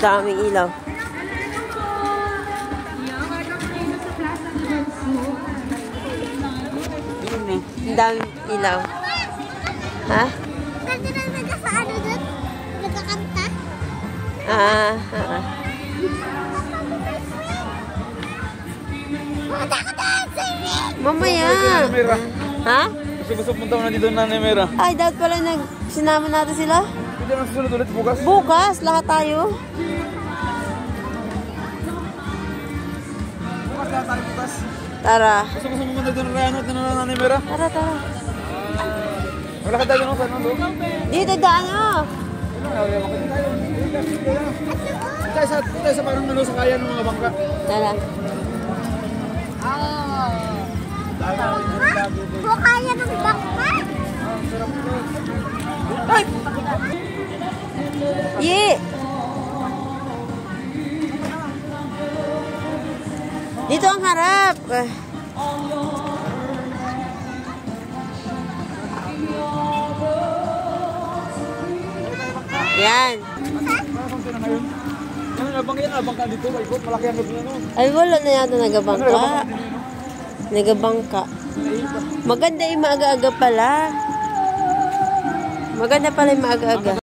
Daming ilaw. Ang daming ilaw. Ha? Kasi lang nagkasaano doon? Nagkakanta? Mamaya. Ha? Gusto punta mo na dito na Nemera. Ay, dapat pala sinama natin sila. Hindi na susunod ulit bukas. Bukas, lahat tayo. Bukas lahat tayo bukas. Tara. Gusto mo pumunta doon na Rayano at na Nemera? Tara, tara. Wala ka tayo doon sa ano? Dito, daan o. Tayo sa parang nalo sa kaya ng mga bangka. Tara. Kung kaya ng bangka? Ay! Ye! Dito ang harap. Yan. Nabangka dito, malaki ang gabi ano. Ay, wala na yata nagabangka. Nagabangka. Maganda yung maaga-aga pala. Maganda pala yung maaga-aga.